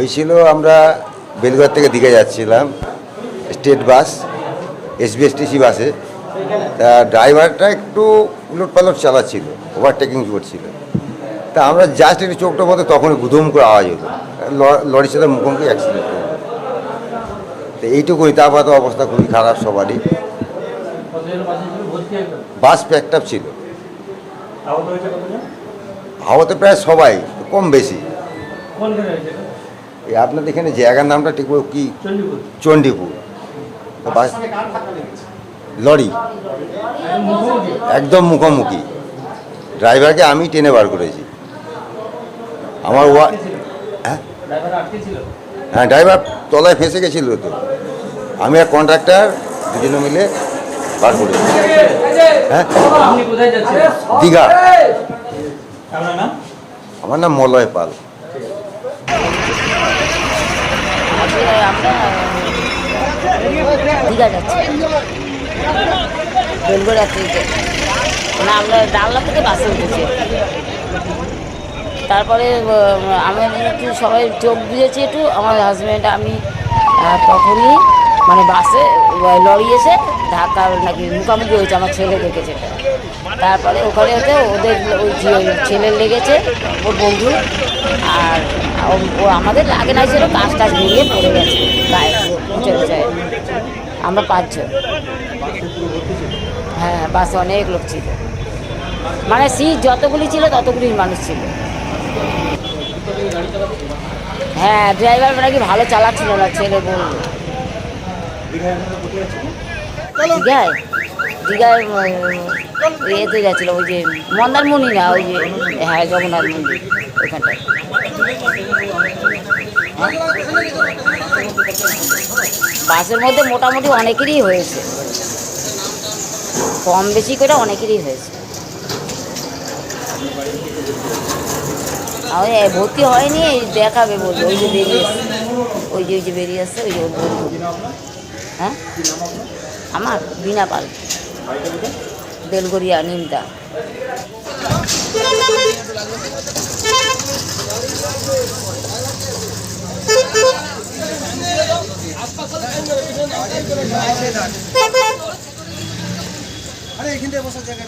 হয়েছিল আমরা বেলঘর থেকে দীঘা যাচ্ছিলাম স্টেট বাস এসবিএসটিসি বাসে। তা ড্রাইভারটা একটু উলটপালট চালাচ্ছিল, ওভারটেকিং করছিল। তা আমরা জাস্ট একটু চোখটার মধ্যে তখনই গুধুম করে আওয়াজ হলো, লরির সাথে মুখোমুখি অ্যাক্সিডেন্ট হলো। তো এইটুকুই, তারপর তো অবস্থা খুবই খারাপ সবারই। বাস প্যাকড আপ ছিল, হাওয়াতে প্রায় সবাই, কম বেশি। এই আপনাদের এখানে জায়গার নামটা ঠিক কি? চণ্ডীপুর। বাস লরি একদম মুখোমুখি। ড্রাইভারকে আমি টেনে বার করেছি। আমার হ্যাঁ, ড্রাইভার তলায় ফেঁসে গেছিল। তো আমি আর কন্ট্রাক্টর দুজনে মিলে বার করেছি। হ্যাঁ, দীঘা। আমার নাম মলয় পাল। দীঘা যাচ্ছি বেলঘর রাত্রিতে, মানে আমরা ডালনা থেকে বাসে উঠেছি। তারপরে আমি একটু সবাই চোখ বুঝেছি একটু, আমার হাজব্যান্ড আমি তখনই মানে বাসে লরি এসে ধাক্কা নাকি মুখামুখি হয়েছে, আমার ছেলে দেখেছে। তারপরে ওখানে হতে ওদের ওই ছেলের লেগেছে, ওর বন্ধু। আর ও আমাদের আগে না ছিল, কাজ টাজ ভেঙে পড়ে গেছে গায়ে উঁচে উঁচায়। আমরা 5 জন। হ্যাঁ, বাসে অনেক লোক ছিল, মানে সিট যতগুলি ছিল ততগুলি মানুষ ছিল। হ্যাঁ, ড্রাইভার নাকি ভালো চালাচ্ছিল না, ছেলে বলল। দীঘায় দীঘায় এতে যাচ্ছিল, ওই যে মন্দারমণি না, ওই যে হ্যাঁ জগন্নাথ মন্দির ওইখানটায়। বাসের মধ্যে মোটামুটি অনেকেরই হয়েছে, কম বেশি করে অনেকেরই হয়েছে। আমি ভর্তি হয়নি, দেখাবে বলবো। ওই যে বেরিয়ে আসছে, ওই যে বেরিয়ে আসছে, ওই যে ওর বন্ধু। হ্যাঁ, আমার বিনা পাল, বেলগড়িয়া নিমতা। আরে এখান থেকে বসার জায়গা